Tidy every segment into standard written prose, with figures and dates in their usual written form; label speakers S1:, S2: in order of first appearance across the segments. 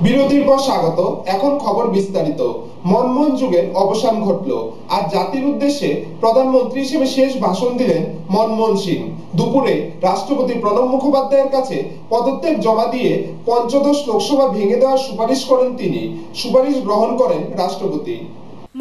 S1: বিরতির পর স্বাগত। এখন খবর বিস্তারিত। মনমোহন যুগের অবসান ঘটল। আর জাতির উদ্দেশ্যে প্রধানমন্ত্রী হিসেবে শেষ ভাষণ দিলেন মনমোহন সিং। দুপুরে রাষ্ট্রপতি প্রণব মুখোপাধ্যায়ের কাছে পদত্যাগ জমা দিয়ে পঞ্চদশ লোকসভা ভেঙে দেওয়ার সুপারিশ করেন তিনি। সুপারিশ গ্রহণ করেন রাষ্ট্রপতি।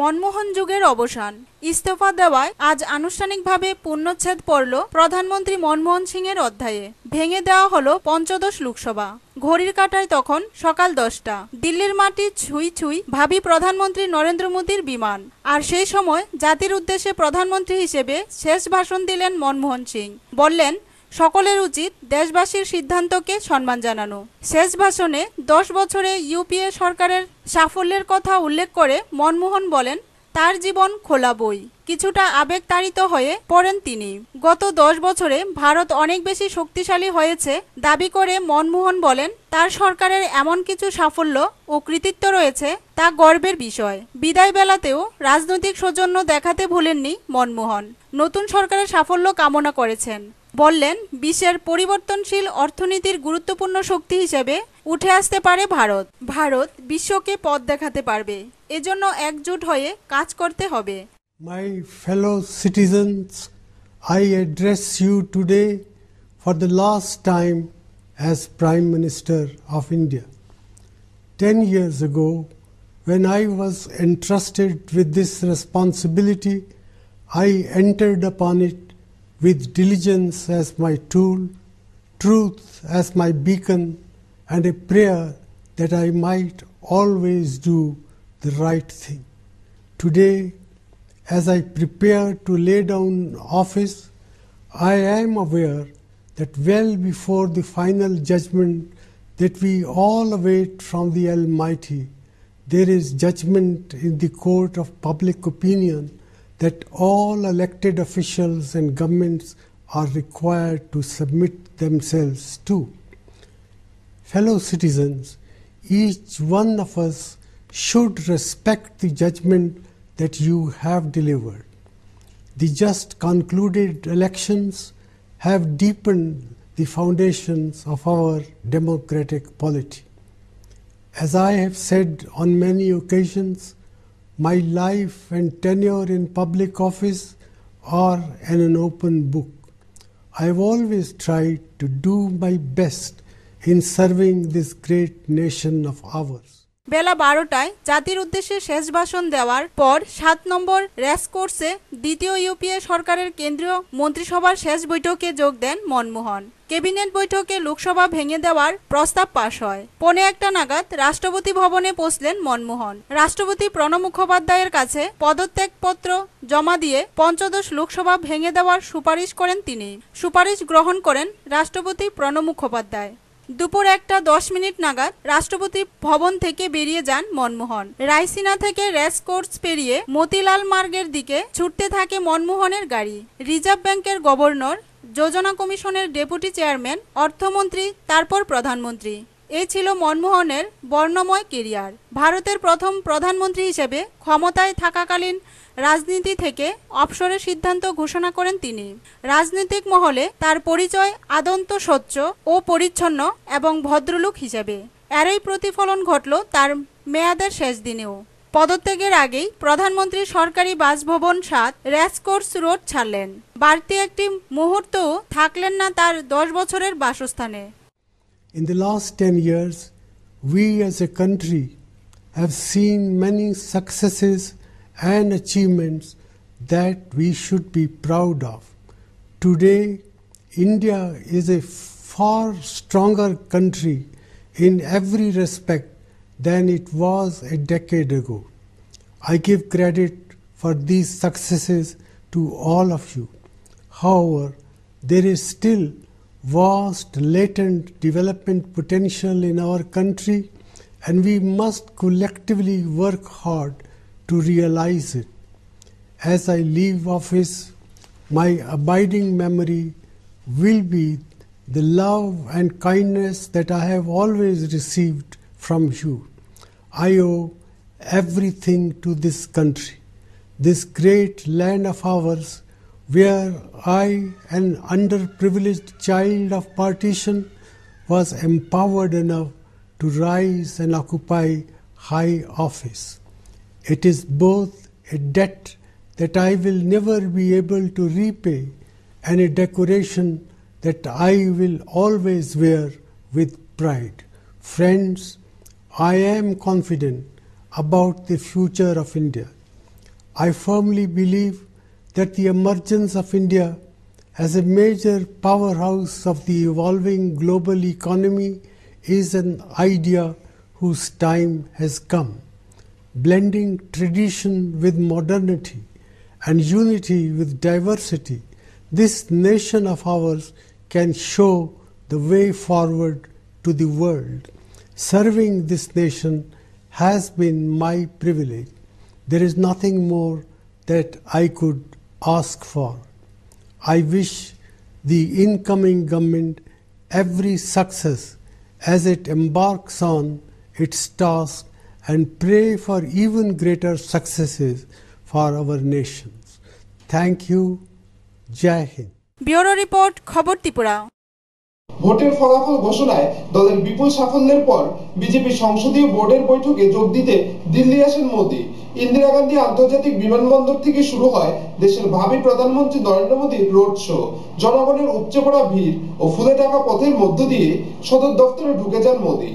S2: মনমোহন যুগের অবসান, ইস্তফা দেওয়ায় আজ আনুষ্ঠানিকভাবে পূর্ণচ্ছেদ পড়ল প্রধানমন্ত্রী মনমোহন সিং এর অধ্যায়ে। ভেঙে দেওয়া হলো পঞ্চদশ লোকসভা। ঘড়ির কাঁটায় তখন সকাল 10টা। দিল্লির মাটি ছুঁই ছুঁই ভাবি প্রধানমন্ত্রী নরেন্দ্র মোদীর বিমান। আর সেই সময় জাতির উদ্দেশ্যে প্রধানমন্ত্রী হিসেবে শেষ ভাষণ দিলেন মনমোহন সিং। বললেন, সকলের উচিত দেশবাসীর সিদ্ধান্তকে সম্মান জানানো। শেষ ভাষণে 10 বছরে ইউপিএ সরকারের সাফল্যের কথা উল্লেখ করে মনমোহন বলেন, তার জীবন খোলা বই। কিছুটা আবেগতাড়িত হয়ে পড়েন তিনি। গত 10 বছরে ভারত অনেক বেশি শক্তিশালী হয়েছে দাবি করে মনমোহন বলেন, তার সরকারের এমন কিছু সাফল্য ও কৃতিত্ব রয়েছে তা গর্বের বিষয়। বিদায় বেলাতেও রাজনৈতিক সৌজন্য দেখাতে ভুলেননি মনমোহন। নতুন সরকারের সাফল্য কামনা করেছেন। বললেন, বিশ্বের পরিবর্তনশীল অর্থনীতির গুরুত্বপূর্ণ শক্তি হিসেবে উঠে আসতে পারে ভারত। ভারত বিশ্বকে পথ দেখাতে পারবে। এজন্য একজোট হয়ে কাজ করতে হবে।
S3: My fellow citizens, I address you today for the last time as Prime Minister of India. 10 years ago, when I was entrusted with this responsibility, I entered upon it with diligence as my tool, truth as my beacon, and a prayer that I might always do the right thing. Today, as I prepare to lay down office, I am aware that well before the final judgment that we all await from the Almighty, there is judgment in the court of public opinion that all elected officials and governments are required to submit themselves to. Fellow citizens, each one of us should respect the judgment that you have delivered. The just concluded elections have deepened the foundations of our democratic polity. As I have said on many occasions, my life and tenure in public office are an open book. I have always tried to do my best in serving this great nation of ours.
S2: বেলা 12টায় জাতির উদ্দেশ্যে শেষ ভাষণ দেওয়ার পর 7 নম্বর রেসকোর্সে দ্বিতীয় UPA সরকারের কেন্দ্রীয় মন্ত্রিসভার শেষ বৈঠকে যোগ দেন মনমোহন। ক্যাবিনেট বৈঠকে লোকসভা ভেঙে দেওয়ার প্রস্তাব পাশ হয়। 1:15 নাগাদ রাষ্ট্রপতি ভবনে পৌঁছলেন মনমোহন। রাষ্ট্রপতি প্রণব মুখোপাধ্যায়ের কাছে পদত্যাগপত্র জমা দিয়ে পঞ্চদশ লোকসভা ভেঙে দেওয়ার সুপারিশ করেন তিনি। সুপারিশ গ্রহণ করেন রাষ্ট্রপতি প্রণব মুখোপাধ্যায়। দুপুর 1:10 নাগাদ রাষ্ট্রপতি ভবন থেকে বেরিয়ে যান মনমোহন। রায়সিনা থেকে রেসকোর্স পেরিয়ে মতিলাল মার্গের দিকে ছুটতে থাকে মনমোহনের গাড়ি। রিজার্ভ ব্যাংকের গভর্নর, যোজনা কমিশনের ডেপুটি চেয়ারম্যান, অর্থমন্ত্রী, তারপর প্রধানমন্ত্রী। এই ছিল মনমোহনের বর্ণময় কেরিয়ার। ভারতের প্রথম প্রধানমন্ত্রী হিসেবে ক্ষমতায় থাকাকালীন রাজনীতি থেকে অবসরের সিদ্ধান্ত ঘোষণা করেন তিনি। রাজনৈতিক মহলে তার পরিচয় আদন্ত স্বচ্ছ ও পরিচ্ছন্ন এবং ভদ্রলোক হিসেবে। এরই প্রতিফলন ঘটল তার মেয়াদের শেষ দিনেও। পদত্যাগের আগেই প্রধানমন্ত্রী সরকারি বাসভবন 7 রেসকোর্স রোড ছাড়লেন। বাড়তি একটি মুহূর্তও থাকলেন না তার 10 বছরের বাসস্থানে।
S3: In the last 10 years, we as a country have seen many successes and achievements that we should be proud of. Today, India is a far stronger country in every respect than it was a decade ago. I give credit for these successes to all of you. However, there is still vast latent development potential in our country, and we must collectively work hard to realize it. As I leave office, my abiding memory will be the love and kindness that I have always received from you. I owe everything to this country, this great land of ours, where I, an underprivileged child of partition, was empowered enough to rise and occupy high office. It is both a debt that I will never be able to repay and a decoration that I will always wear with pride. Friends, I am confident about the future of India. I firmly believe that the emergence of India as a major powerhouse of the evolving global economy is an idea whose time has come. Blending tradition with modernity and unity with diversity, this nation of ours can show the way forward to the world. Serving this nation has been my privilege. There is nothing more that I could ask for. I wish the incoming government every success as it embarks on its task and pray for even greater successes for our nations. Thank you. Jai Hind.
S2: Bureau Report, খবর ত্রিপুরা।
S1: ভোটের ফলাফল ঘোষণায় দলের বিপুল সাফল্যের পর BJP সংসদীয় বোর্ডের বৈঠকে যোগ দিতে দিল্লি আসেন মোদি। ইন্দিরা গান্ধী আন্তর্জাতিক বিমানবন্দর থেকে শুরু হয় দেশের ভাবী প্রধানমন্ত্রী নরেন্দ্র মোদীর রোড শো। জনগণের উপচে পড়া ভিড় ও ফুলে ঢাকা পথের মধ্য দিয়ে সদর দপ্তরে ঢুকে যান মোদি।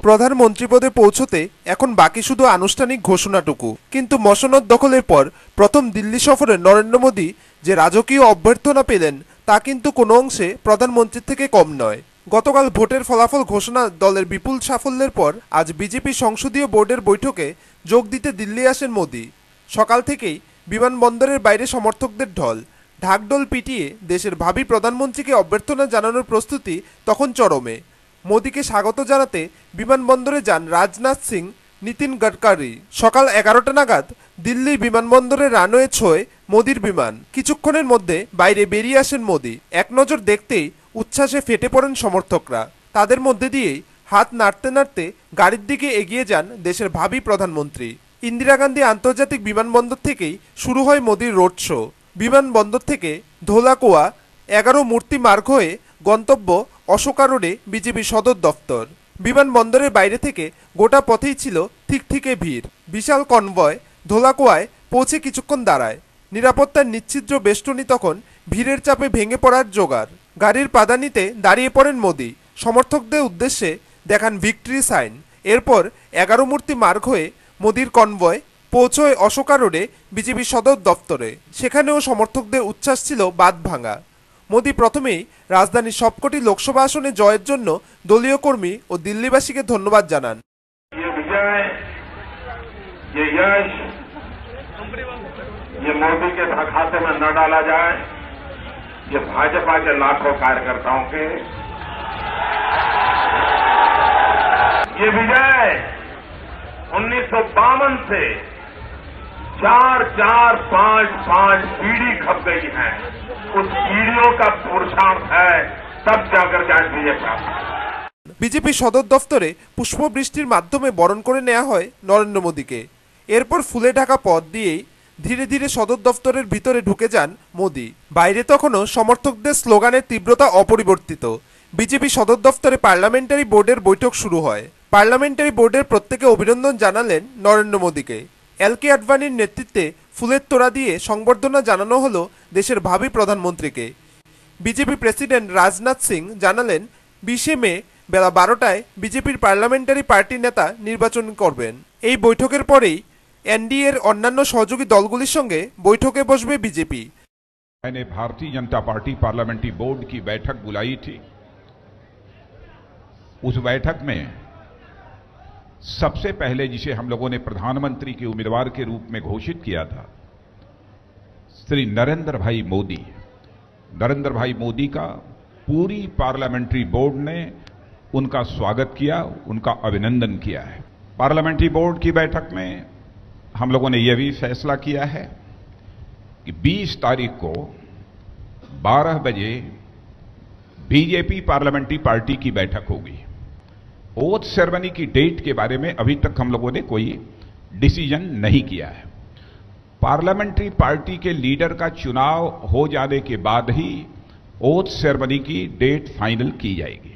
S1: প্রধানমন্ত্রী পদে পৌঁছতে এখন বাকি শুধু আনুষ্ঠানিক ঘোষণাটুকু। কিন্তু মসনদ দখলের পর প্রথম দিল্লি সফরে নরেন্দ্র মোদী যে রাজকীয় অভ্যর্থনা পেলেন তা কিন্তু কোনো অংশে প্রধানমন্ত্রীর থেকে কম নয়। গতকাল ভোটের ফলাফল ঘোষণা দলের বিপুল সাফল্যের পর আজ বিজেপি সংসদীয় বোর্ডের বৈঠকে যোগ দিতে দিল্লি আসেন মোদি। সকাল থেকেই বিমানবন্দরের বাইরে সমর্থকদের ঢল। ঢাকঢোল পিটিয়ে দেশের ভাবী প্রধানমন্ত্রীকে অভ্যর্থনা জানানোর প্রস্তুতি তখন চরমে। মোদিকে স্বাগত জানাতে বিমানবন্দরে যান রাজনাথ সিং, নীতিন গডকারি। সকাল 11টা নাগাদ দিল্লি বিমানবন্দরে রানওয়ে ছোঁয় মোদির বিমান। কিছুক্ষণের মধ্যে বাইরে বেরিয়ে আসেন মোদি। এক নজর দেখতেই উচ্ছ্বাসে ফেটে পড়েন সমর্থকরা। তাদের মধ্যে দিয়েই হাত নাড়তে নাড়তে গাড়ির দিকে এগিয়ে যান দেশের ভাবী প্রধানমন্ত্রী। ইন্দিরা গান্ধী আন্তর্জাতিক বিমানবন্দর থেকেই শুরু হয় মোদির রোড শো। বিমানবন্দর থেকে ধোলাকুয়া 11 মূর্তি মার্গ হয়ে গন্তব্য অশোকা রোডে বিজেপি সদর দফতর। বিমানবন্দরের বাইরে থেকে গোটা পথেই ছিল ঠিকঠিকে ভিড়। বিশাল কনভয় ধোলাকুয়ায় পৌঁছে কিছুক্ষণ দাঁড়ায়। নিরাপত্তার নিচ্ছিদ্র বেষ্টনী তখন ভিড়ের চাপে ভেঙে পড়ার জোগাড়। গাড়ির পাদানিতে দাঁড়িয়ে পড়েন মোদি। সমর্থকদের উদ্দেশ্যে দেখান ভিক্টরি সাইন। এরপর 11 মূর্তি মার্গ হয়ে মোদির কনভয় পৌঁছয় অশোকা রোডে বিজেপি সদর দফতরে। সেখানেও সমর্থকদের উচ্ছ্বাস ছিল বাঁধ ভাঙা। মোদি প্রথমেই রাজধানীর সবকটি লোকসভা আসনে জয়ের জন্য দলীয় কর্মী ও দিল্লিবাসীকে ধন্যবাদ জানান।
S4: ये मोदी के खाते में न डाला जाए, ये भाजपा के लाखों कार्यकर्ताओं के ये विजय 1952 से 4-4-5-5 पीढ़ी खप गई है। उस पीढ़ियों का पुरुषार्थ है, तब जाकर के आज विजय प्राप्त।
S1: বিজেপি সদর দফতরে পুষ্পবৃষ্টির মাধ্যমে বরণ করে নেওয়া হয় নরেন্দ্র মোদীকে। এরপর ফুলে ঢাকা পথ দিয়েই ধীরে ধীরে সদর দফতরের ভিতরে ঢুকে যান মোদি। বাইরে তখনও সমর্থকদের স্লোগানের তীব্রতা অপরিবর্তিত। বিজেপি সদর দফতরে পার্লামেন্টারি বোর্ডের বৈঠক শুরু হয়। পার্লামেন্টারি বোর্ডের প্রত্যেকে অভিনন্দন জানালেন নরেন্দ্র মোদীকে। এলকে আডবাণীর নেতৃত্বে ফুলের তোড়া দিয়ে সংবর্ধনা জানানো হলো দেশের ভাবী প্রধানমন্ত্রীকে। বিজেপি প্রেসিডেন্ট রাজনাথ সিং জানালেন 20 মে বেলা 12টায় বিজেপির পার্লামেন্টারি পার্টি নেতা নির্বাচন করবেন। এই বৈঠকের পরেই एनडीए अन्यान्य सहयोगी दलगुलिर संगे बैठके बसबे बीजेपी।
S5: मैंने Bharatiya Janata party parliamentary board की बैठक बुलाई थी। उस बैठक में सबसे पहले जिसे हम लोगों ने प्रधानमंत्री के उम्मीदवार के रूप में घोषित किया था, श्री नरेंद्र भाई मोदी का पूरी पार्लियामेंट्री बोर्ड ने उनका स्वागत किया, उनका अभिनंदन किया है। पार्लियामेंट्री बोर्ड की बैठक में हम लोगों ने यह भी फैसला किया है कि 20 तारीख को 12 बजे बीजेपी पार्लियामेंट्री पार्टी की बैठक होगी। ओथ सेरेमनी की डेट के बारे में अभी तक हम लोगों ने कोई डिसीजन नहीं किया है। पार्लियामेंट्री पार्टी के लीडर का चुनाव हो जाने के बाद ही ओथ सेरेमनी की डेट फाइनल की जाएगी।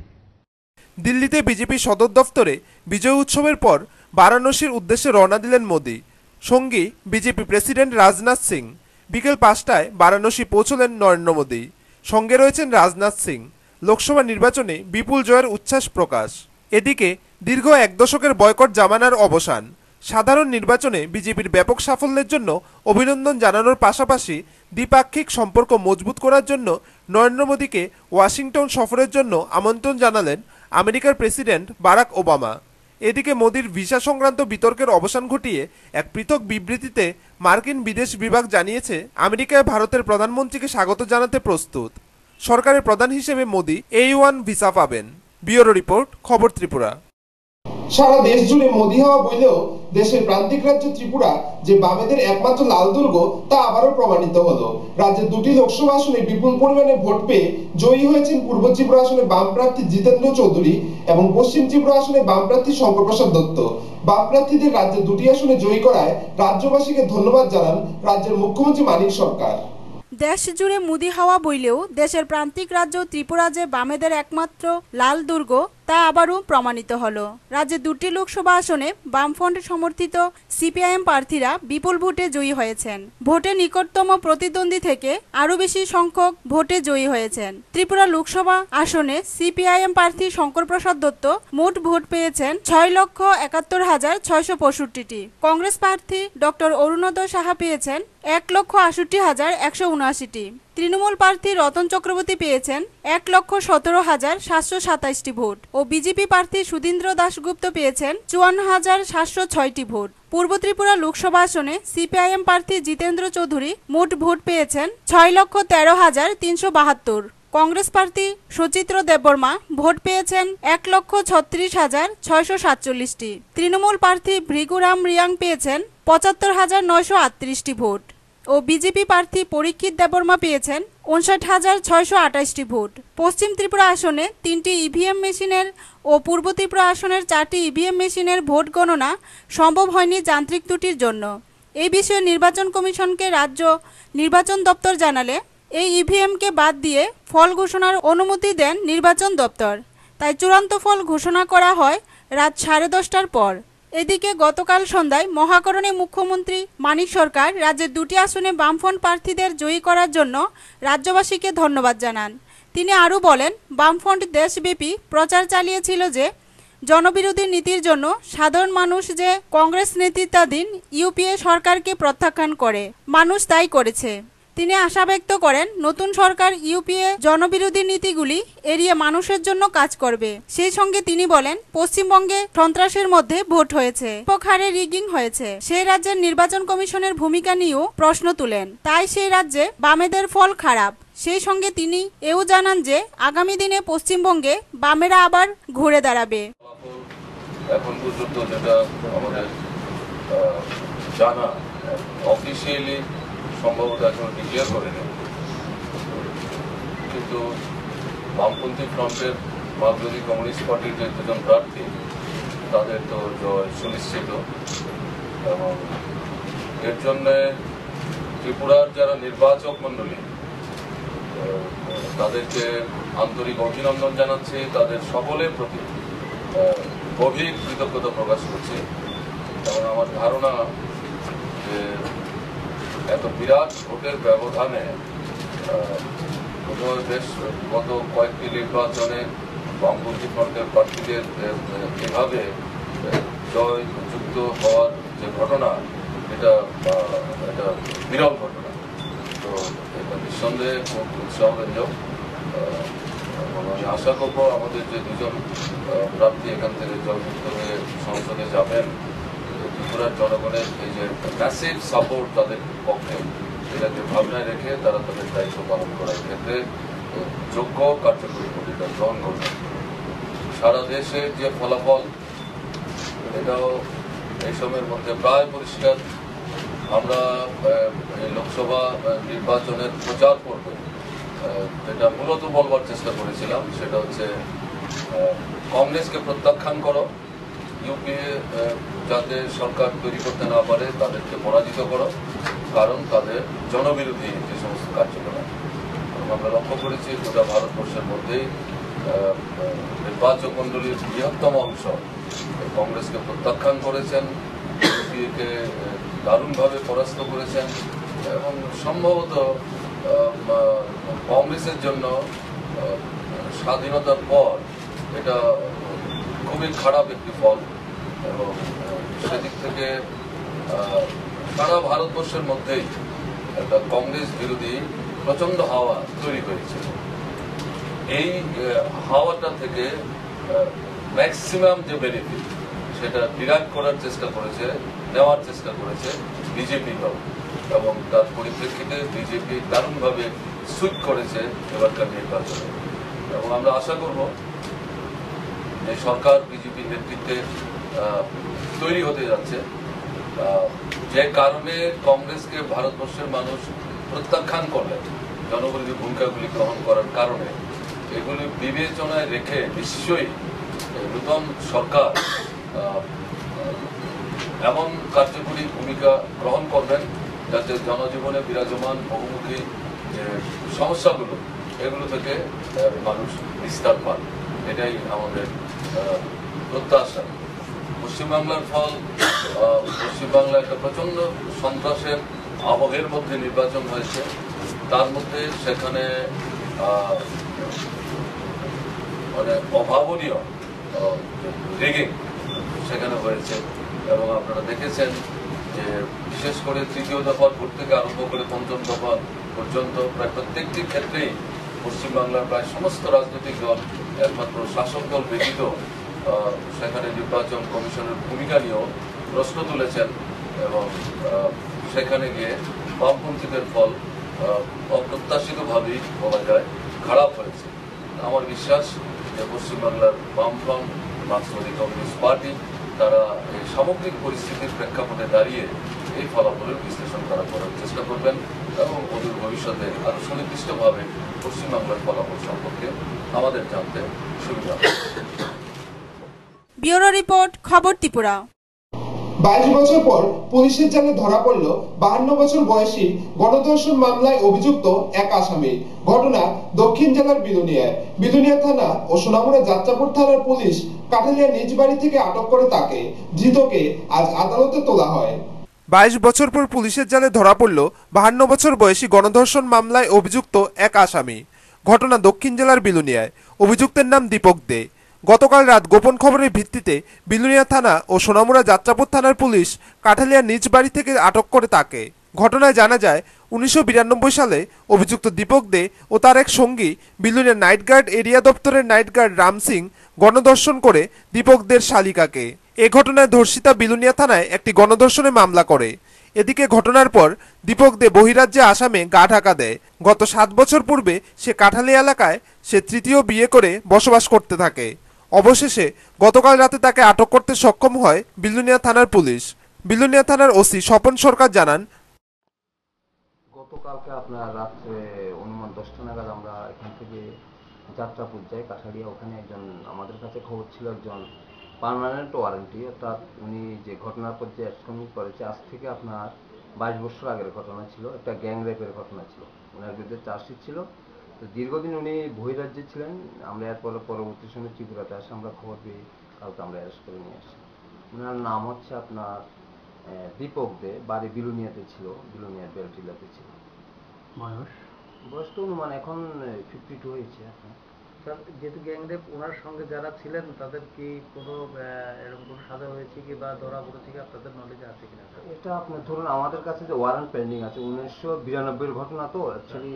S6: দিল্লিতে বিজেপি সদর দফতরে বিজয় উৎসবের পর বারাণসীর উদ্দেশ্যে রওনা দিলেন মোদি। সঙ্গী বিজেপি প্রেসিডেন্ট রাজনাথ সিং। বিকেল 5টায় বারাণসী পৌঁছলেন নরেন্দ্র মোদি। সঙ্গে রয়েছেন রাজনাথ সিং। লোকসভা নির্বাচনে বিপুল জয়ের উচ্ছ্বাস প্রকাশ। এদিকে দীর্ঘ 1 দশকের বয়কট জামানার অবসান। সাধারণ নির্বাচনে বিজেপির ব্যাপক সাফল্যের জন্য অভিনন্দন জানানোর পাশাপাশি দ্বিপাক্ষিক সম্পর্ক মজবুত করার জন্য নরেন্দ্র মোদীকে ওয়াশিংটন সফরের জন্য আমন্ত্রণ জানালেন আমেরিকার প্রেসিডেন্ট বারাক ওবামা। এদিকে মোদির ভিসা সংক্রান্ত বিতর্কের অবসান ঘটিয়ে এক পৃথক বিবৃতিতে মার্কিন বিদেশ বিভাগ জানিয়েছে, আমেরিকায় ভারতের প্রধানমন্ত্রীকে স্বাগত জানাতে প্রস্তুত। সরকারের প্রধান হিসেবে মোদি A1 ভিসা পাবেন। ব্যুরো রিপোর্ট, খবর ত্রিপুরা।
S1: সারা দেশ জুড়ে মোদি হাওয়া বইলেও দেশের প্রান্তিক রাজ্য ত্রিপুরা যে বামেদের একমাত্র লাল দুর্গ তা আবারও প্রমাণিত হলো। রাজ্যের 2টি লোকসভা আসনে বিপুল পরিমাণে ভোট পেয়ে জয়ী হয়েছেন পূর্ব ত্রিপুরা আসনে বাম প্রার্থী জিতেন্দ্র চৌধুরী এবং পশ্চিম ত্রিপুরা আসনে বাম প্রার্থী শঙ্কর প্রসাদ দত্ত। বাম প্রার্থীদের রাজ্যের 2টি আসনে জয়ী করায় রাজ্যবাসীকে ধন্যবাদ জানান রাজ্যের মুখ্যমন্ত্রী মানিক সরকার।
S2: দেশ জুড়ে মোদি হাওয়া বইলেও দেশের প্রান্তিক রাজ্য ত্রিপুরা যে বামেদের একমাত্র লাল দুর্গ তা আবারও প্রমাণিত হলো। রাজ্যে 2টি লোকসভা আসনে বামফ্রন্ট সমর্থিত সিপিআইএম প্রার্থীরা বিপুল ভোটে জয়ী হয়েছেন। ভোটে নিকটতম প্রতিদ্বন্দ্বী থেকে আরও বেশি সংখ্যক ভোটে জয়ী হয়েছেন। ত্রিপুরা লোকসভা আসনে সিপিআইএম প্রার্থী শঙ্কর প্রসাদ দত্ত মোট ভোট পেয়েছেন 6,71,665টি। কংগ্রেস প্রার্থী ডক্টর অরুণোদয় সাহা পেয়েছেন 1,68,179টি। তৃণমূল প্রার্থী রতন চক্রবর্তী পেয়েছেন 1,17,727টি ভোট ও বিজেপি প্রার্থী সুধীন্দ্র দাশগুপ্ত পেয়েছেন 54,706টি ভোট। পূর্ব ত্রিপুরা লোকসভা আসনে সিপিআইএম প্রার্থী জিতেন্দ্র চৌধুরী মোট ভোট পেয়েছেন 6,13,372। কংগ্রেস প্রার্থী সচিত্র দেববর্মা ভোট পেয়েছেন 1,36,647টি। তৃণমূল প্রার্থী ভৃগুরাম রিয়াং পেয়েছেন 75,938টি ভোট ও বিজেপি প্রার্থী পরীক্ষিত দেববর্মা পেয়েছেন 59,628টি ভোট। পশ্চিম ত্রিপুরা আসনে 3টি ইভিএম মেশিনের ও পূর্ব ত্রিপুরা আসনের 4টি ইভিএম মেশিনের ভোট গণনা সম্ভব হয়নি যান্ত্রিক ত্রুটির জন্য। এই বিষয়ে নির্বাচন কমিশনকে রাজ্য নির্বাচন দপ্তর জানালে এই ইভিএমকে বাদ দিয়ে ফল ঘোষণার অনুমতি দেন নির্বাচন দপ্তর। তাই চূড়ান্ত ফল ঘোষণা করা হয় রাত 10:30টার পর। এদিকে গতকাল সন্ধ্যায় মহাকরণে মুখ্যমন্ত্রী মানিক সরকার রাজ্যের 2টি আসনে বামফ্রন্ট প্রার্থীদের জয়ী করার জন্য রাজ্যবাসীকে ধন্যবাদ জানান। তিনি আরও বলেন, বামফ্রন্ট দেশব্যাপী প্রচার চালিয়েছিল যে জনবিরোধী নীতির জন্য সাধারণ মানুষ যে কংগ্রেস নেতৃত্বাধীন ইউপিএ সরকারকে প্রত্যাখ্যান করে, মানুষ তাই করেছে। তিনি আশা ব্যক্ত করেন নতুন সরকার ইউপিএ জনবিরোধী নীতিগুলি এড়িয়ে মানুষের জন্য কাজ করবে। সেই সঙ্গে তিনি বলেন, পশ্চিমবঙ্গে সন্ত্রাসের মধ্যে ভোট হয়েছে, ব্যাপক হারে রিগিং হয়েছে। সেই রাজ্যের নির্বাচন কমিশনের ভূমিকা নিয়েও প্রশ্ন তুলেন, তাই সেই রাজ্যে বামেদের ফল খারাপ। সেই সঙ্গে তিনি এও জানান যে আগামী দিনে পশ্চিমবঙ্গে বামেরা আবার ঘুরে দাঁড়াবে।
S7: এখন পর্যন্ত যেটা আমাদের জানা অফিসিয়ালি সম্ভবত এখন ডিক্লেয়ার করেনি, কিন্তু বামপন্থী ফ্রন্টের মার্কসবাদী কমিউনিস্ট পার্টির যে 2জন প্রার্থী তাদের তো জয় সুনিশ্চিত এবং এর জন্যে ত্রিপুরার যারা নির্বাচক মণ্ডলী তাদেরকে আন্তরিক অভিনন্দন জানাচ্ছি, তাদের সকলের প্রতি গভীর কৃতজ্ঞতা প্রকাশ করছি এবং আমার ধারণা যে এত বিরাট ভোটের ব্যবধানে বেশ গত কয়েকটি নির্বাচনে বামপন্থী ফ্রন্টের প্রার্থীদের এভাবে জয়যুক্ত হওয়ার যে ঘটনা, এটা বিরল ঘটনা। তো এটা নিঃসন্দেহে খুব উৎসাহব্যঞ্জক এবং আমি আশা করবো আমাদের যে 2জন প্রার্থী এখান থেকে জয়যুক্ত হয়ে সংসদে যাবেন, ত্রিপুরার জনগণের এই যে ম্যাসিভ সাপোর্ট তাদের পক্ষে, এটাকে ভাবনায় রেখে তারা তাদের দায়িত্ব পালন করার ক্ষেত্রে যোগ্য কার্যকরী ভূমিকা গ্রহণ করবেন। সারা দেশে যে ফলাফল, এটাও এই সময়ের মধ্যে প্রায় পরিষ্কার। আমরা এই লোকসভা নির্বাচনের প্রচার পর্বে যেটা মূলত বলবার চেষ্টা করেছিলাম সেটা হচ্ছে কংগ্রেসকে প্রত্যাখ্যান করো, ইউপিএ যাতে সরকার তৈরি করতে না পারে তাদেরকে পরাজিত করো, কারণ তাদের জনবিরোধী যে সমস্ত কার্যকলাপ আমরা লক্ষ্য করেছি গোটা ভারতবর্ষের মধ্যেই নির্বাচক মন্ডলীর বৃহত্তম অংশ কংগ্রেসকে প্রত্যাখ্যান করেছেন, ইউপিএকে দারুণভাবে পরাস্ত করেছেন এবং সম্ভবত কংগ্রেসের জন্য স্বাধীনতার পর এটা খুবই খারাপ একটি ফল এবং সেদিক থেকে সারা ভারতবর্ষের মধ্যেই একটা কংগ্রেস বিরোধী প্রচন্ড হাওয়া তৈরি হয়েছে। এই হাওয়াটা থেকে ম্যাক্সিমাম যে বেনিফিট সেটা ডিরাইভ করার চেষ্টা করেছে, নেওয়ার চেষ্টা করেছে বিজেপি দল এবং তার পরিপ্রেক্ষিতে বিজেপি দারুণভাবে সুইপ করেছে এবারকার নির্বাচনে এবং আমরা আশা করব যে সরকার বিজেপির নেতৃত্বে তৈরি হতে যাচ্ছে, যে কারণে কংগ্রেসকে ভারতবর্ষের মানুষ প্রত্যাখ্যান করলেন জনবিরোধী ভূমিকাগুলি গ্রহণ করার কারণে, এগুলি বিবেচনায় রেখে নিশ্চয়ই নূতন সরকার এমন কার্যকরী ভূমিকা গ্রহণ করবেন যাতে জনজীবনে বিরাজমান বহুমুখী যে সমস্যাগুলো এগুলো থেকে মানুষ নিস্তার পান, এটাই আমাদের প্রত্যাশা। পশ্চিমবাংলার ফল, পশ্চিমবাংলা একটা প্রচন্ড সন্ত্রাসের আবহের মধ্যে নির্বাচন হয়েছে, তার মধ্যে সেখানে মানে অভাবনীয় রেগিং সেখানে হয়েছে এবং আপনারা দেখেছেন যে বিশেষ করে তৃতীয় দফার ভোট থেকে আরম্ভ করে পঞ্চম দফা পর্যন্ত প্রায় প্রত্যেকটি ক্ষেত্রেই পশ্চিমবাংলার প্রায় সমস্ত রাজনৈতিক দল একমাত্র শাসক দল ব্যতীত সেখানে নির্বাচন কমিশনের ভূমিকা নিয়েও প্রশ্ন তুলেছেন এবং সেখানে গিয়ে বামপন্থীদের ফল অপ্রত্যাশিতভাবেই বলা যায় খারাপ হয়েছে। আমার বিশ্বাস যে পশ্চিমবাংলার বামফ্রন্ট মার্ক্সবাদী কমিউনিস্ট পার্টি তারা এই সামগ্রিক পরিস্থিতির প্রেক্ষাপটে দাঁড়িয়ে এই ফলাফলের বিশ্লেষণ করার চেষ্টা করবেন এবং অদূর ভবিষ্যতে আরো সুনির্দিষ্টভাবে পশ্চিমবাংলার ফলাফল সম্পর্কে আমাদের জানতে সুবিধা হবে।
S2: ব্যুরো রিপোর্ট, খবর ত্রিপুরা।
S1: 22 বছর পর পুলিশের জালে ধরা পড়ল 52 বছর বয়সী গণধর্ষণ মামলায় অভিযুক্ত এক আসামি। ঘটনা দক্ষিণ জেলার বিলুনিয়া থানা ও সোনামুড়া যাত্রাপুর থানার পুলিশ কাঠালিয়া নিজ বাড়ি থেকে আটক করে তাকে। ধৃতকে আজ আদালতে তোলা হয়।
S6: 22 বছর পর পুলিশের জালে ধরা পড়ল 52 বছর বয়সী গণধর্ষণ মামলায় অভিযুক্ত এক আসামি। ঘটনা দক্ষিণ জেলার বিলুনিয়ায়। অভিযুক্তের নাম দীপক দে। গতকাল রাত গোপন খবরের ভিত্তিতে বিলুনিয়া থানা ও সোনামুড়া যাত্রাপুর থানার পুলিশ কাঠালিয়া নিজ বাড়ি থেকে আটক করে তাকে। ঘটনায় জানা যায় 1992 সালে অভিযুক্ত দীপক দে ও তার এক সঙ্গী বিলুনিয়া নাইট গার্ড এরিয়া দপ্তরের নাইট গার্ড রাম সিং গণধর্ষণ করে দীপক দের শালিকাকে। এ ঘটনায় ধর্ষিতা বিলুনিয়া থানায় একটি গণধর্ষণের মামলা করে। এদিকে ঘটনার পর দীপক দে বহিরাজ্যে আসামে গা ঢাকা দেয়। গত 7 বছর পূর্বে সে কাঠালিয়া এলাকায় সে তৃতীয় বিয়ে করে বসবাস করতে থাকে। অবশেষে গতকাল রাতে তাকে আটক করতে সক্ষম হয় বিলুনিয়া থানার পুলিশ। বিলুনিয়া থানার ওসি স্বপন সরকার জানান,
S8: গতকালকে আপনার রাত্রে অনুমান 10টা নাগাদ আমরা এখান থেকে যাত্রাপুর যাই কাঠালিয়া। ওখানে একজন আমাদের কাছে খবর ছিল একজন পার্মানেন্ট ওয়ারেন্টি, অর্থাৎ উনি যে ঘটনার পর যে অ্যাকশন করেছে আজ থেকে আপনার 22 বছর আগের ঘটনা ছিল, একটা গ্যাং রেপের ঘটনা ছিল। ওনার বিরুদ্ধে চার্জশিট ছিল। তো দীর্ঘদিন উনি বহিরাজ্যে ছিলেন। আমরা এরপরে পরবর্তী সময় ত্রিপুরাতে আসে আমরা খবর পেয়ে কালকে আমরা অ্যারেস্ট করে নিয়ে আসি। ওনার নাম হচ্ছে আপনার দীপক দে, বাড়ি বিলুনিয়াতে ছিল, বিলুনিয়ার বেলটিলাতে ছিল। বয়স তো অনুমান এখন 52 হয়েছে। এখন
S9: স্যার, যেহেতু গ্যাংরেপ ওনার সঙ্গে যারা ছিলেন তাদের কি কোনো এরকম কোনো সাজা হয়েছে কি বা ধরা পড়েছে কি আপনাদের নলেজে আছে কিনা?
S8: এটা আপনার ধরুন আমাদের কাছে যে ওয়ারেন্ট পেন্ডিং আছে 1992 ঘটনা, তো অ্যাকচুয়ালি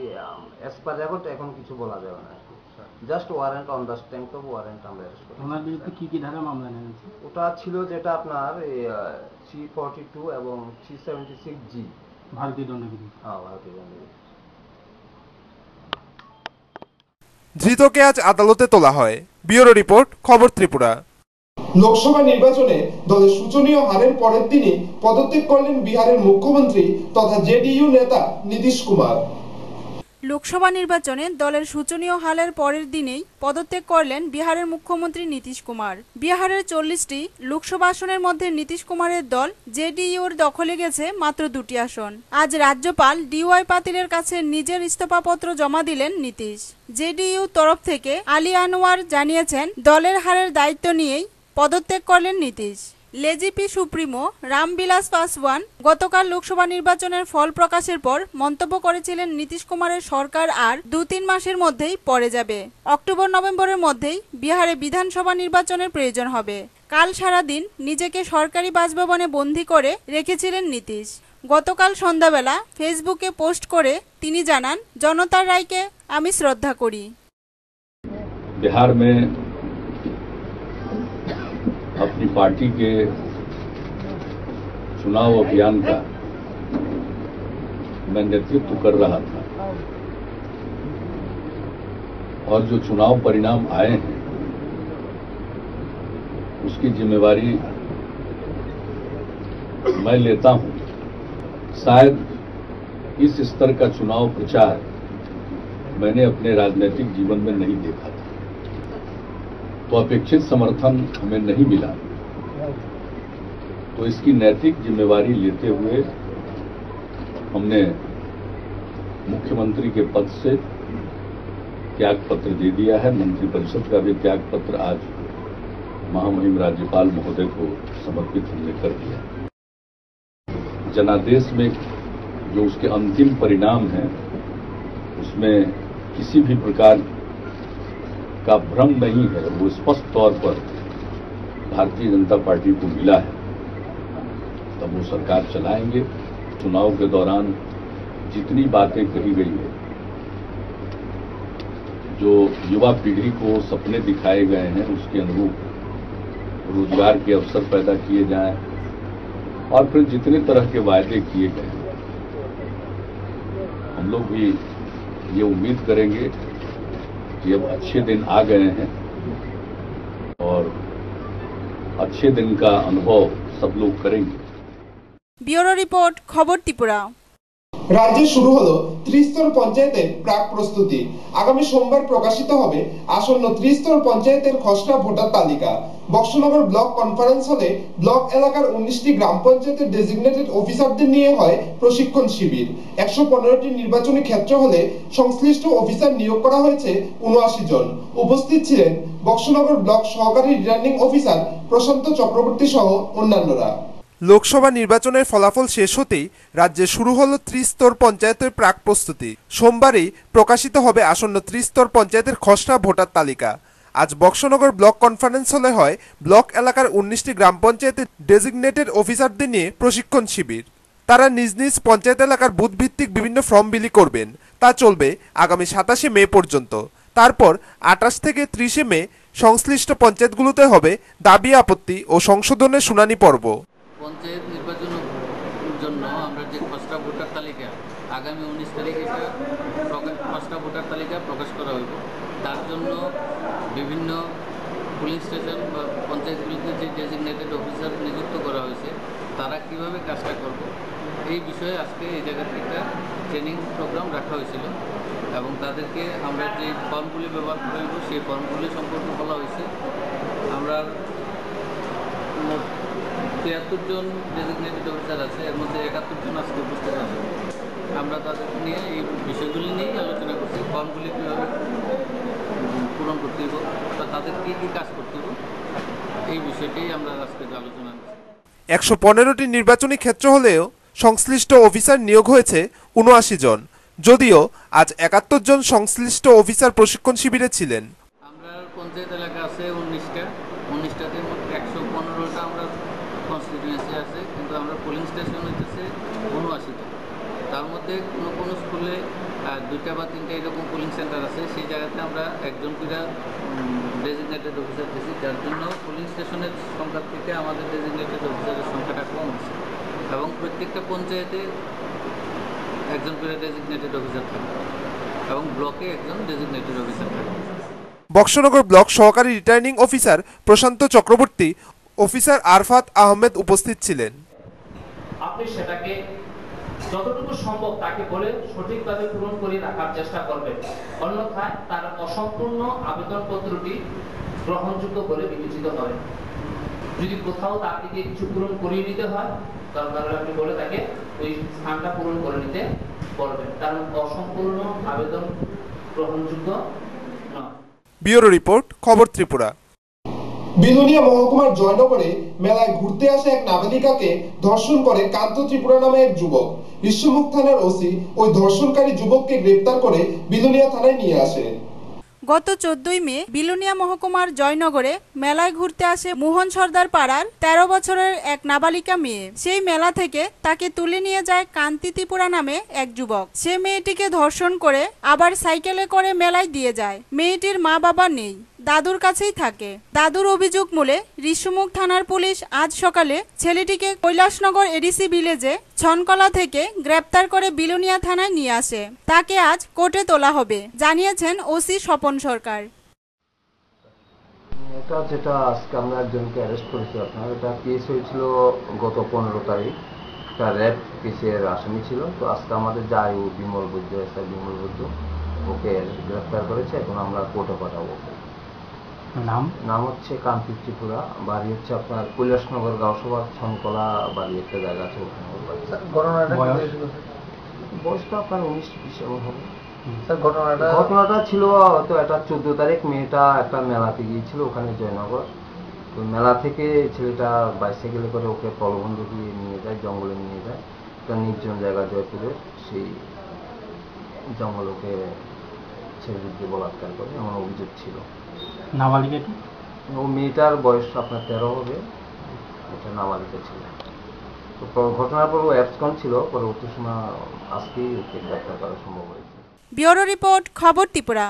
S8: অ্যাজ পার রেকর্ড এখন কিছু বলা যাবে না। Just warrant on the strength of warrant আমরা অ্যারেস্ট করি।
S9: ওনার বিরুদ্ধে কি কি ধারা মামলা নিয়েছে?
S8: ওটা ছিল যেটা আপনার 342 এবং 376G
S9: ভারতীয় দণ্ডবিধি।
S8: হ্যাঁ, ভারতীয় দণ্ডবিধি।
S6: ধৃতকে আজ আদালতে তোলা হয়। ব্যুরো রিপোর্ট, খবর ত্রিপুরা।
S1: লোকসভা নির্বাচনে দলের সূচনীয় হারের পরের দিনই পদত্যাগ করলেন বিহারের মুখ্যমন্ত্রী তথা জেডিইউ নেতা নীতিশ কুমার।
S2: লোকসভা নির্বাচনে দলের শোচনীয় হালের পরের দিনেই পদত্যাগ করলেন বিহারের মুখ্যমন্ত্রী নীতিশ কুমার। বিহারের 40টি লোকসভা আসনের মধ্যে নীতিশ কুমারের দল জেডিইউর দখলে গেছে মাত্র 2টি আসন। আজ রাজ্যপাল ডিওয়াই পাতিলের কাছে নিজের ইস্তফাপত্র জমা দিলেন নীতিশ। জেডিইউ তরফ থেকে আলী আনোয়ার জানিয়েছেন, দলের হারের দায়িত্ব নিয়েই পদত্যাগ করলেন নীতিশ। লেজিপি সুপ্রিমো রামবিলাস পাসওয়ান গতকাল লোকসভা নির্বাচনের ফল প্রকাশের পর মন্তব্য করেছিলেন, নীতিশ কুমারের সরকার আর 2-3 মাসের মধ্যেই পড়ে যাবে। অক্টোবর-নভেম্বরের মধ্যেই বিহারে বিধানসভা নির্বাচনের প্রয়োজন হবে। কাল সারাদিন নিজেকে সরকারি বাসভবনে বন্দী করে রেখেছিলেন নীতিশ। গতকাল সন্ধ্যাবেলা ফেসবুকে পোস্ট করে তিনি জানান, জনতার রায়কে আমি শ্রদ্ধা করি।
S10: बिहार में अपनी पार्टी के चुनाव अभियान का मैं नेतृत्व कर रहा था और जो चुनाव परिणाम आए हैं उसकी जिम्मेवारी मैं लेता हूं। शायद इस स्तर का चुनाव प्रचार मैंने अपने राजनीतिक जीवन में नहीं देखा था, तो अपेक्षित समर्थन हमें नहीं मिला, तो इसकी नैतिक जिम्मेवारी लेते हुए हमने मुख्यमंत्री के पद से त्याग पत्र दे दिया है। मंत्रिपरिषद का भी त्याग पत्र आज महामहिम राज्यपाल महोदय को समर्पित हमने कर दिया। जनादेश में जो उसके अंतिम परिणाम हैं उसमें किसी भी प्रकार का भ्रम नहीं है, वो स्पष्ट तौर पर भारतीय जनता पार्टी को मिला है, तब वो सरकार चलाएंगे। चुनाव के दौरान जितनी बातें कही गई है, जो युवा पीढ़ी को सपने दिखाए गए हैं उसके अनुरूप रोजगार के अवसर पैदा किए जाएं और फिर जितने तरह के वायदे किए गए हैं, हम लोग भी ये उम्मीद करेंगे कि अब अच्छे दिन आ गए हैं और अच्छे दिन का अनुभव सब लोग करेंगे।
S2: ब्यूरो रिपोर्ट, खबर त्रिपुरा।
S1: রাজ্যে শুরু হলো ত্রিস্তর পঞ্চায়েতের প্রাক প্রস্তুতি। আগামী সোমবার প্রকাশিত হবে আসন্ন ত্রিস্তর পঞ্চায়েতের খসড়া ভোটার তালিকা। বক্সনগর ব্লক কনফারেন্স হলে ব্লক এলাকার 19টি গ্রাম পঞ্চায়েতের ডেজিগনেটেড অফিসারদের নিয়ে হয় প্রশিক্ষণ শিবির। 115টি নির্বাচনী ক্ষেত্র হলে সংশ্লিষ্ট অফিসার নিয়োগ করা হয়েছে 79 জন। উপস্থিত ছিলেন বক্সনগর ব্লক সহকারী রিটার্নিং অফিসার প্রশান্ত চক্রবর্তী সহ অন্যান্যরা।
S6: লোকসভা নির্বাচনের ফলাফল শেষ হতেই রাজ্যে শুরু হলো ত্রিস্তর পঞ্চায়েতের প্রাক প্রস্তুতি। সোমবারই প্রকাশিত হবে আসন্ন ত্রিস্তর পঞ্চায়েতের খসড়া ভোটার তালিকা। আজ বক্সনগর ব্লক কনফারেন্স হলে হয় ব্লক এলাকার 19টি গ্রাম পঞ্চায়েতের ডেজিগনেটেড অফিসারদের নিয়ে প্রশিক্ষণ শিবির। তারা নিজ নিজ পঞ্চায়েত এলাকার বুথ ভিত্তিক বিভিন্ন ফর্ম বিলি করবেন। তা চলবে আগামী 27 মে পর্যন্ত। তারপর 28 থেকে 30 মে সংশ্লিষ্ট পঞ্চায়েতগুলোতে হবে দাবি আপত্তি ও সংশোধনের শুনানি পর্ব।
S11: পঞ্চায়েত নির্বাচনের জন্য আমরা যে খসড়া ভোটার তালিকা আগামী 19 তারিখে খসড়া ভোটার তালিকা প্রকাশ করা হইব। তার জন্য বিভিন্ন পুলিশ স্টেশন বা পঞ্চায়েতগুলিতে যে ডেজিগনেটেড অফিসার নিযুক্ত করা হয়েছে তারা কিভাবে কাজটা করবে এই বিষয়ে আজকে এই জায়গাতে একটা ট্রেনিং প্রোগ্রাম রাখা হয়েছিল এবং তাদেরকে আমরা যে ফর্মগুলি ব্যবহার করব সেই ফর্মগুলি সম্পর্কে বলা হয়েছে। আমরা 73 জন ডেজিগনেটেড অফিসার আছে, এর মধ্যে 71 জন আজকে উপস্থিত আছে। আমরা তাদেরকে নিয়ে এই বিষয়গুলি নিয়েই আলোচনা করছি, ফর্মগুলি কীভাবে পূরণ করতে হবে বা তাদের কী কী কাজ করতে হবে এই বিষয়টাই আমরা আজকে আলোচনা করছি।
S6: 115টি নির্বাচনী ক্ষেত্র হলেও সংশ্লিষ্ট অফিসার নিয়োগ হয়েছে 79 জন, যদিও আজ 71 জন সংশ্লিষ্ট অফিসার প্রশিক্ষণ শিবিরে ছিলেন।
S11: আমরা পঞ্চায়েত এলাকা আছে 19টাতে 115টা আমরা কনস্টিটিউয়েন্সি আছে, কিন্তু আমরা পোলিং স্টেশন হইতেছে 79টা। তার মধ্যে কোনো স্কুলে 2টা বা 3টা এরকম পোলিং সেন্টার আছে, সেই জায়গাতে আমরা একজন করে ডেজিগনেটেড অফিসার দিয়েছি, যার জন্য পোলিং স্টেশনের সংখ্যা থেকে আমাদের ডেজিগনেটেড অফিসারের সংখ্যাটা কম হচ্ছে এবং প্রত্যেকটা পঞ্চায়েতে একজন করে ডেজিগনেটেড অফিসার থাকে এবং ব্লকে একজন ডেজিগনেটেড অফিসার থাকে।
S6: বক্সনগর ব্লক সহকারী রিটার্নিং অফিসার প্রশান্ত
S12: যতটুকু সম্ভব তাকে বলে সঠিকভাবে পূরণ করে রাখার চেষ্টা করবেন, অন্যথায় তার অসম্পূর্ণ আবেদনপত্রটি গ্রহণযোগ্য বলে বিবেচিত হবে। যদি কোথাও তার দিকে কিছু পূরণ করিয়ে নিতে হয় দরকার হলে আপনি বলে তাকে ওই স্থানটা পূরণ করে নিতে বলবেন, কারণ অসম্পূর্ণ আবেদন গ্রহণযোগ্য নয়।
S6: ব্যুরো রিপোর্ট, খবর ত্রিপুরা।
S1: বিলোনিয়া মহকুমার জয়নগরে মেলায় ঘুরতে আসা এক নাবালিকাকে ধর্ষণ করে কান্ত ত্রিপুরা নামে এক যুবক। বিশ্বমুখ থানার ওসি ওই ধর্ষণকারী যুবককে গ্রেপ্তার করে বিলোনিয়া থানায় নিয়ে আসে।
S2: গত 14 মে বিলোনিয়া মহকুমার জয়নগরে মেলায় ঘুরতে আসে মোহন সর্দার পাড়ার 13 বছরের এক নাবালিকা মেয়ে। সেই মেলা থেকে তাকে তুলে নিয়ে যায় কান্তি ত্রিপুরা নামে এক যুবক। সে মেয়েটিকে ধর্ষণ করে আবার সাইকেলে করে মেলায় দিয়ে যায়। মেয়েটির মা বাবা নেই, দাদুর কাছেই থাকে। দাদুর অভিযোগ মূলে ঋষিমুখ থানার পুলিশ আজ সকালে ছেলেটিকে কৈলাসনগর এডিসি ভিলেজে ছনকলা থেকে গ্রেপ্তার করে বিলোনিয়া থানায় নিয়ে আসে। তাকে আজ কোর্টে তোলা হবে, জানিয়েছেন ওসি স্বপন সরকার।
S8: এটা যেটা আজকে আমরা একজনকে অ্যারেস্ট করেছি, আপনার এটা কেস হয়েছিল গত 15 তারিখ, একটা র্যাপ কেসের আসামি ছিল। তো আজকে আমাদের যাই বিমল বৈদ্য, বিমল বৈদ্য ওকে গ্রেপ্তার করেছে। এখন আমরা কোর্টে পাঠাবো। নাম হচ্ছে কান্তি ত্রিপুরা, বাড়ি হচ্ছে আপনার কৈলাসনগর গাঁওসভা ছনকলা বাড়ি একটা জায়গা আছে ওখানে। বয়সটা আপনার 19-20 এমন হবে। ঘটনাটা ছিল হয়তো একটা 14 তারিখ, মেয়েটা একটা মেলাতে গিয়েছিল ওখানে জয়নগর। তো মেলা থেকে ছেলেটা বাইসাইকেলে করে ওকে প্রলোভন দেখিয়ে নিয়ে যায়, জঙ্গলে নিয়ে যায়। একটা নির্জন জায়গা জয়পুরের, সেই জঙ্গল ওকে ছেলের দিয়ে বলাৎকার করে এমন অভিযোগ ছিল।
S13: নাবালিকাটি
S8: ও মেয়েটার বয়স আপনার 13 হবে, এটা নাবালিকা ছিল। তো ঘটনার পর ও অ্যাবসকন ছিল, পরবর্তী সময় আজকেই ওকে গ্রেপ্তার করা সম্ভব হয়েছে।
S2: ব্যুরো রিপোর্ট, খবর ত্রিপুরা।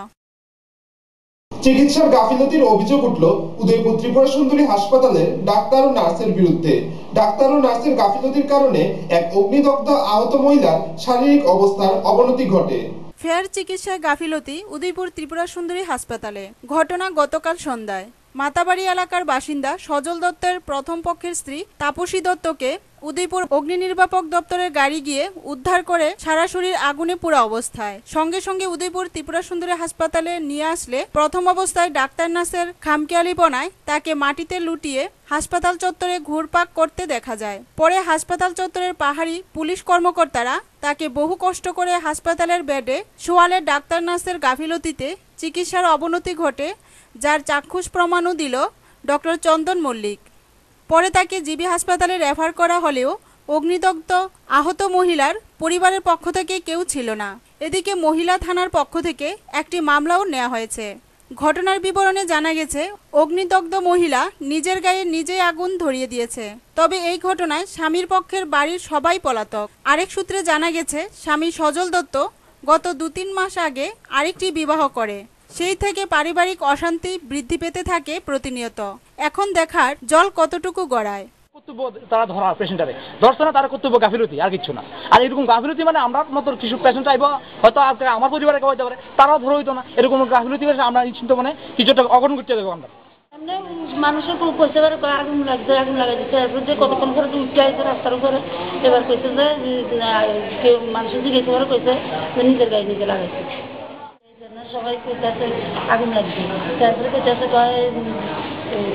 S1: চিকিৎসার গাফিলতির অভিযোগ উঠল উদয়পুর ত্রিপুরা সুন্দরী হাসপাতালে ডাক্তার ও নার্সের বিরুদ্ধে। ডাক্তার ও নার্সের গাফিলতির কারণে এক অগ্নিদগ্ধ আহত মহিলার শারীরিক অবস্থার অবনতি ঘটে।
S2: ফেয়ার চিকিৎসায় গাফিলতি উদয়পুর ত্রিপুরা সুন্দরী হাসপাতালে। ঘটনা গতকাল সন্ধ্যায়। মাতাবাড়ি এলাকার বাসিন্দা সজল দত্তের প্রথম পক্ষের স্ত্রী তাপসী দত্তকে উদয়পুর অগ্নি নির্বাপক দপ্তরের গাড়ি গিয়ে উদ্ধার করে সারা শরীর আগুনে পুরা অবস্থায়। সঙ্গে সঙ্গে উদয়পুর ত্রিপুরা সুন্দরী হাসপাতালে নিয়ে আসলে প্রথম অবস্থায় ডাক্তার নার্সের খামখেয়ালিপনায় তাকে মাটিতে লুটিয়ে হাসপাতাল চত্বরে ঘুরপাক করতে দেখা যায়। পরে হাসপাতাল চত্বরের পাহাড়ি পুলিশ কর্মকর্তারা তাকে বহু কষ্ট করে হাসপাতালের বেডে শোয়ালে ডাক্তার নার্সের গাফিলতিতে চিকিৎসার অবনতি ঘটে, যার চাক্ষুষ প্রমাণও দিল ডক্টর চন্দন মল্লিক। পরে তাকে জিবি হাসপাতালে রেফার করা হলেও অগ্নিদগ্ধ আহত মহিলার পরিবারের পক্ষ থেকে কেউ ছিল না। এদিকে মহিলা থানার পক্ষ থেকে একটি মামলাও নেওয়া হয়েছে। ঘটনার বিবরণে জানা গেছে অগ্নিদগ্ধ মহিলা নিজের গায়ে নিজেই আগুন ধরিয়ে দিয়েছে। তবে এই ঘটনায় স্বামীর পক্ষের বাড়ির সবাই পলাতক। আরেক সূত্রে জানা গেছে স্বামী সজল দত্ত গত 2-3 মাস আগে আরেকটি বিবাহ করে। সেই থেকে পারিবারিক অশান্তি বৃদ্ধি পেতে থাকে প্রতিনিয়ত। এখন দেখার জল কতটুকু গড়ায়।
S13: কর্তব্য তারা ধরা পেশেন্টারে ধরছে না, তারা কর্তব্য গাফিলতি, আর কিছু না। আর এরকম গাফিলতি মানে আমরা মতো কিছু পেশেন্ট চাইবো হয়তো আমার পরিবারে কেউ হইতে পারে, তারাও ধরে হইতো না। এরকম গাফিলতি আমরা চিন্তা মানে কিছুটা অঘটন করতে দেবো আমরা।
S14: মানুষের কইতে পারে আগুন লাগছে, আগুন লাগাই দিচ্ছে, এরপর যে কতক্ষণ করে উঠতে আসছে রাস্তার উপরে। এবার কইছে যে কেউ মানুষের দিকে পারে কইছে নিজের গায়ে নিজে লাগাইছে। সবাই কইতেছে আগুন লাগছে, তারপরে কইতেছে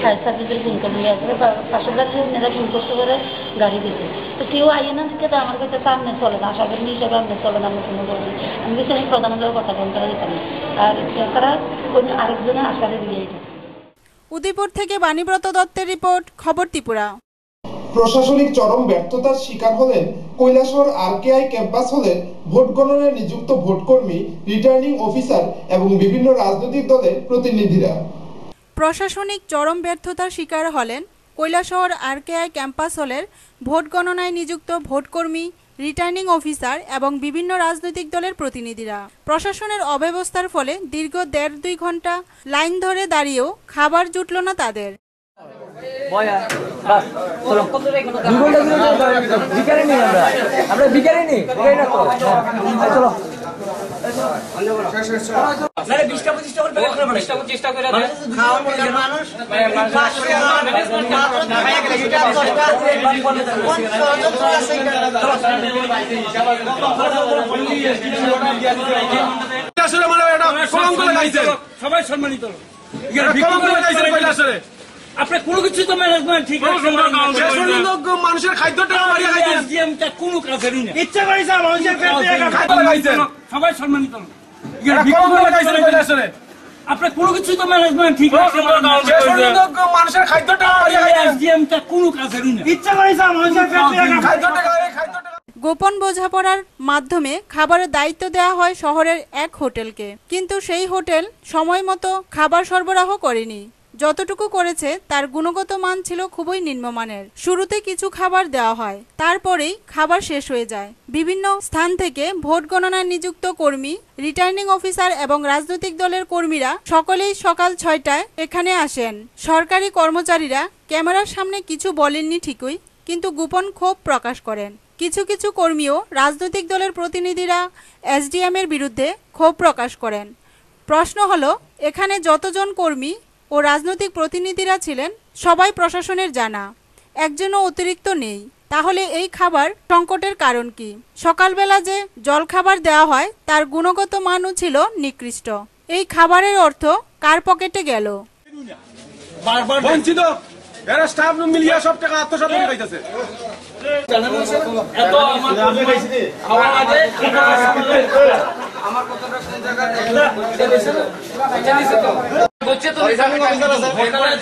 S14: ফায়ার সার্ভিসের ফোন করে নিয়ে আসলে পাশের গাড়ি মেয়েরা ফোন করতে করে গাড়ি দিতে। তো কেউ আইয়ে না দিকে, তো আমার কাছে সামনে চলে না, আশা করি হিসাবে আপনি চলে না, আমি কোনো বলি আমি বেশি আমি প্রধানমন্ত্রীর কথা বলতে দিতাম। আর তারা আরেকজনে আশারে দিয়ে দিত।
S2: উদয়পুর থেকে বাণীব্রত দত্তের রিপোর্ট, খবর ত্রিপুরা।
S1: প্রশাসনিক চরম ব্যর্থতার শিকার হলেন কৈলাসহর আরকেআই ক্যাম্পাস হলে ভোট গণনায় নিযুক্ত ভোটকর্মী, রিটার্নিং অফিসার এবং বিভিন্ন রাজনৈতিক দলের প্রতিনিধিরা।
S2: প্রশাসনিক চরম ব্যর্থতার শিকার হলেন কৈলাসহর আরকেআই ক্যাম্পাস হলের ভোট গণনায় নিযুক্ত ভোটকর্মী, রিটার্নিং অফিসার এবং বিভিন্ন রাজনৈতিক দলের প্রতিনিধিরা। প্রশাসনের অব্যবস্থার ফলে দীর্ঘ 1.5-2 ঘন্টা লাইন ধরে দাঁড়িয়েও খাবার জুটল না তাদের।
S15: আমরা সবাই সম্মানিত আপনার কোনো কিছু তো ম্যানেজমেন্ট ঠিক আছে মানুষের খাদ্যটা কোনো কাজেরই না ইচ্ছা করেছে মানুষের সবাই সম্মানিত আপনার কোনো কিছু তো ম্যানেজমেন্ট ঠিক আছে মানুষের খাদ্যটা কোনো কাজেরই না ইচ্ছা করেছে
S2: গোপন বোঝাপড়ার মাধ্যমে খাবারের দায়িত্ব দেওয়া হয় শহরের এক হোটেলকে, কিন্তু সেই হোটেল সময় মতো খাবার সরবরাহ করেনি। যতটুকু করেছে তার গুণগত মান ছিল খুবই নিম্নমানের। শুরুতে কিছু খাবার দেওয়া হয়, তারপরেই খাবার শেষ হয়ে যায়। বিভিন্ন স্থান থেকে ভোট গণনায় নিযুক্ত কর্মী, রিটার্নিং অফিসার এবং রাজনৈতিক দলের কর্মীরা সকলেই সকাল 6টায় এখানে আসেন। সরকারি কর্মচারীরা ক্যামেরার সামনে কিছু বলেননি ঠিকই, কিন্তু গোপন ক্ষোভ প্রকাশ করেন। কিছু কিছু কর্মীও রাজনৈতিক দলের প্রতিনিধিরা এসডিএম এর বিরুদ্ধে ক্ষোভ প্রকাশ করেন। প্রশ্ন হলো, এখানে যতজন কর্মী ও রাজনৈতিক প্রতিনিধিরা ছিলেন সবাই প্রশাসনের জানা, একজনও অতিরিক্ত নেই। তাহলে এই খাবার সংকটের কারণ কি? সকালবেলা যে জলখাবার দেওয়া হয় তার গুণগত মানও ছিল নিকৃষ্ট। এই খাবারের অর্থ কার পকেটে গেল?
S15: বঞ্চিত এরা স্টাফ মিলিয়ে সব টাকা আত্মসাৎ করে খাইতেছে। আমার কথাটা কোন জায়গায়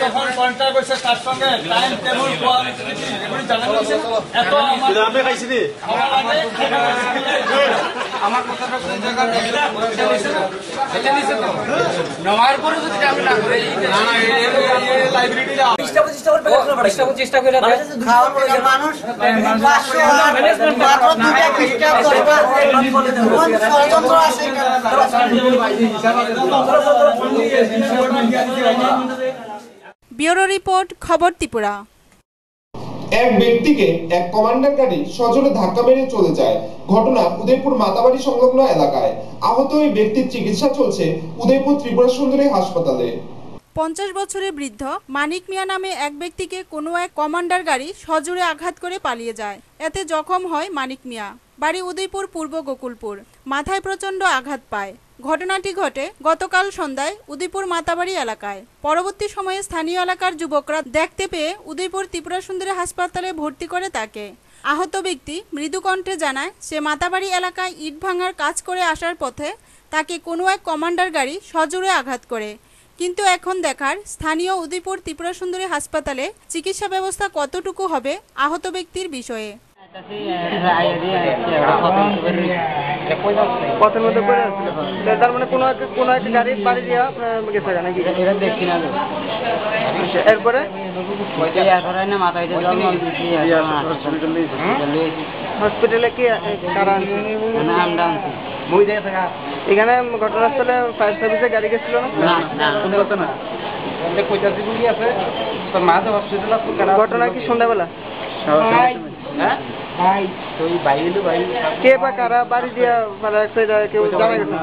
S15: যখন কন্ট্রাক্ট করছে তার সঙ্গে টাইম টেবিল আমার কথাটা কোন জায়গায় নেওয়ার পরে যদি আমি না করি লাইব্রেরি চেষ্টা করে মানুষ
S2: ব্যুরো রিপোর্ট, খবর ত্রিপুরা।
S1: এক ব্যক্তিকে এক কমান্ডার গাড়ি সজোরে ধাক্কা মেরে চলে যায়। ঘটনা উদয়পুর মাতাবাড়ি সংলগ্ন এলাকায়। আহত ওই ব্যক্তির চিকিৎসা চলছে উদয়পুর ত্রিপুরা সুন্দরী হাসপাতালে।
S2: 50 বছরের বৃদ্ধ মানিক মিয়া নামে এক ব্যক্তিকে কোনো এক কমান্ডার গাড়ি সজোরে আঘাত করে পালিয়ে যায়। এতে জখম হয় মানিক মিয়া। বাড়ি উদয়পুর পূর্ব গোকুলপুর। মাথায় প্রচন্ড আঘাত পায়। ঘটনাটি ঘটে গতকাল সন্ধ্যায় উদয়পুর মাতাবাড়ি এলাকায়। পরবর্তী সময়ে স্থানীয় এলাকার যুবকরা দেখতে পেয়ে উদয়পুর ত্রিপুরা সুন্দরী হাসপাতালে ভর্তি করে তাকে। আহত ব্যক্তি মৃদু কণ্ঠে জানায়, সে মাতাবাড়ি এলাকায় ইট ভাঙার কাজ করে আসার পথে তাকে কোনো এক কমান্ডার গাড়ি সজোরে আঘাত করে। কিন্তু এখন দেখার স্থানীয় উদয়পুর ত্রিপুরা সুন্দরী হাসপাতালে চিকিৎসা ব্যবস্থা কতটুকু হবে আহত ব্যক্তির বিষয়ে।
S16: পথের মধ্যে পড়ে আসছিল, তার মানে কোনো একটা গাড়ির বাড়ি দিয়ে গেছে নাকি? এরপরে হসপিটালে কি কারণ এখানে ঘটনাস্থলে ফায়ার সার্ভিসের গাড়ি গেছিল না? ঘটনা কি সন্ধ্যাবেলা? কে বা কারা বাড়ি দিয়া কেউ জানা গেছে?